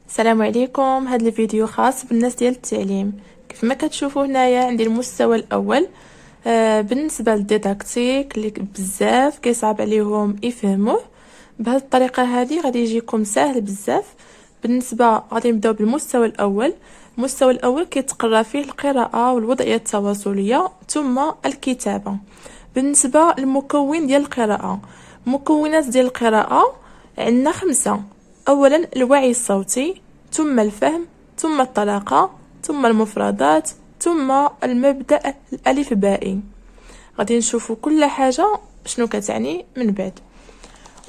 السلام عليكم. هذا الفيديو خاص بالناس ديال التعليم. كيف ما كتشوفوا هنايا عندي المستوى الاول. بالنسبه للديداكتيك اللي بزاف كيصعب عليهم يفهموه، بهذه الطريقه هذه غادي يجيكم سهل بزاف. بالنسبه غادي نبداو بالمستوى الاول. المستوى الاول كيتقرا فيه القراءه والوضعيه التواصليه ثم الكتابه. بالنسبه للمكون ديال القراءه، مكونات ديال القراءه عندنا 5. اولا الوعي الصوتي، ثم الفهم، ثم الطلاقه، ثم المفردات، ثم المبدأ الألفبائي. غادي نشوفوا كل حاجه شنو كتعني من بعد.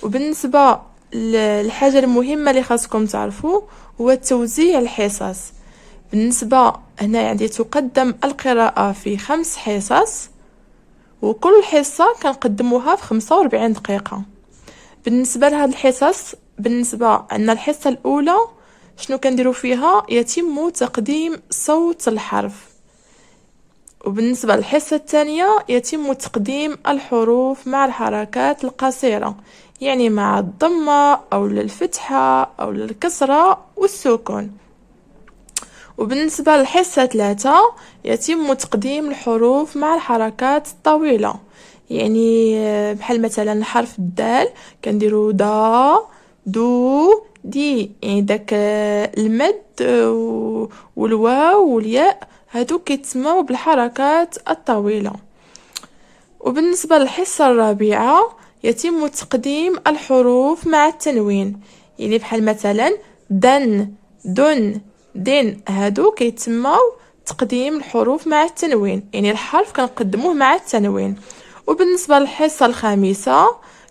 وبالنسبه للحاجه المهمه اللي خاصكم تعرفوا هو توزيع الحصص. بالنسبه هنا عندي تقدم القراءه في 5 حصص، وكل حصه كنقدموها في 45 دقيقه. بالنسبه لهاد الحصص، بالنسبه عندنا الحصه الاولى شنو كنديروا فيها؟ يتم تقديم صوت الحرف. وبالنسبه للحصه الثانيه يتم تقديم الحروف مع الحركات القصيره، يعني مع الضمه او الفتحه او الكسره والسكون. وبالنسبه للحصه 3 يتم تقديم الحروف مع الحركات الطويله، يعني بحال مثلا الحرف الدال كنديروا دا دو دي، يعني داك المد والواو والياء هادو كيتسموا بالحركات الطويله. وبالنسبه للحصه الرابعه يتم تقديم الحروف مع التنوين، يعني بحال مثلا دن دن دين، هادو كيتسموا تقديم الحروف مع التنوين، يعني الحرف كنقدموه مع التنوين. وبالنسبه للحصه الخامسه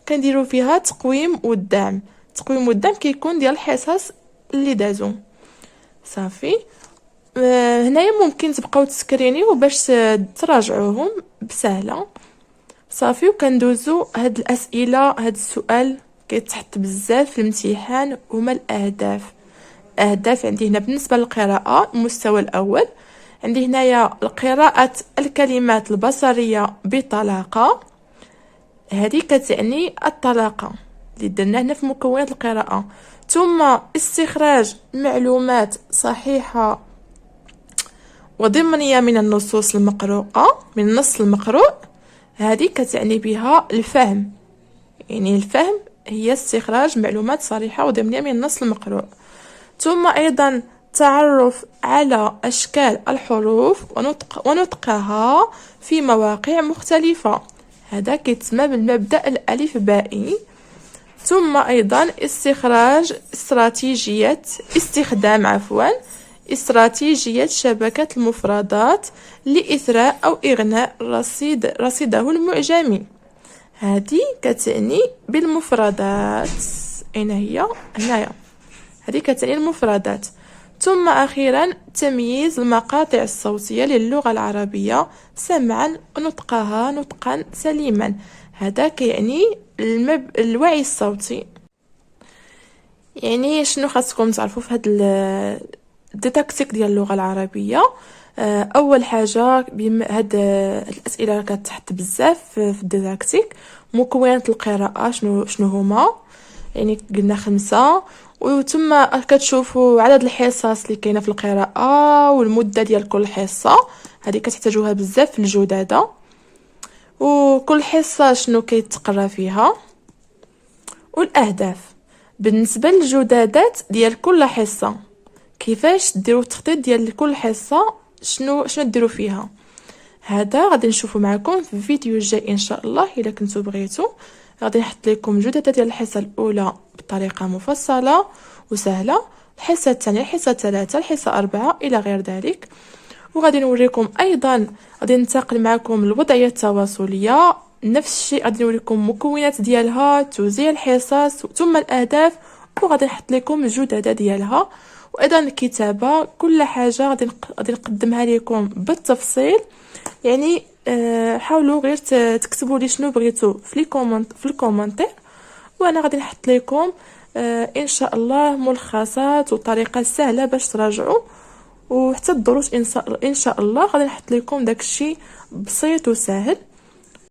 كنديروا فيها تقويم والدعم. التقويم والدعم كيكون ديال الحصص اللي دازو. صافي. هنايا ممكن تبقاو تسكرينيو باش تراجعوهم بسهله. صافي. وكندوزو هاد الاسئله. هاد السؤال كيتحط بزاف في الامتحان، هما الاهداف. عندي هنا بالنسبه للقراءه المستوى الاول، عندي هنايا قراءه الكلمات البصريه بطلاقه. هذه كتعني الطلاقه اللي درنا هنا في مكونات القراءه. ثم استخراج معلومات صحيحه وضمنيه من النصوص المقروءه، من النص المقروء. هذه كتعني بها الفهم، يعني الفهم هي استخراج معلومات صحيحه وضمنيه من النص المقروء. ثم ايضا تعرف على اشكال الحروف ونطقها في مواقع مختلفه، هذا كيتسمى بالمبدأ الألفبائي. ثم ايضا استخدام شبكة المفردات لإثراء أو إغناء رصيده المعجمي. هذه كتعني بالمفردات. أين هي؟ هنايا. هذه كتعني المفردات. ثم أخيرا تمييز المقاطع الصوتية للغة العربية سمعا ونطقها نطقا سليما، هذا كيعني الوعي الصوتي. يعني شنو خاصكم تعرفوا في هذا الديداكتيك ديال اللغة العربية؟ اول حاجه هاد الاسئله كتحط بزاف في الديداكتيك. مكونات القراءه شنو هما؟ يعني قلنا 5. وثم كتشوفوا عدد الحصص اللي كاينه في القراءه والمده ديال كل حصه، هذه كتحتاجوها بزاف في الجداده. وكل حصه شنو كيتقرا فيها، والاهداف. بالنسبه للجدادات ديال كل حصه، كيفاش ديروا التخطيط ديال كل حصه، شنو ديروا فيها، هذا غادي نشوفوا معكم في الفيديو الجاي ان شاء الله. الا كنتو بغيتو غادي نحط لكم الجدادات ديال الحصه الاولى بطريقه مفصله وسهله، الحصه الثانيه، الحصه الثالثه، الحصه 4 الى غير ذلك. وغادي نوريكم ايضا، غادي ننتقل معكم الوضعيه التواصليه، نفس الشيء غادي نوريكم مكونات ديالها، توزيع الحصص، ثم الاهداف. وغادي نحط لكم الجدادة ديالها، وايضا الكتابه. كل حاجه غادي نقدمها لكم بالتفصيل. يعني حاولوا غير تكتبوا لي شنو بغيتوا في الكومنتير، وانا غادي نحط لكم ان شاء الله ملخصات وطريقه سهله باش تراجعوا. وحتى الدروس ان شاء الله غادي نحط لكم داكشي بسيط وسهل.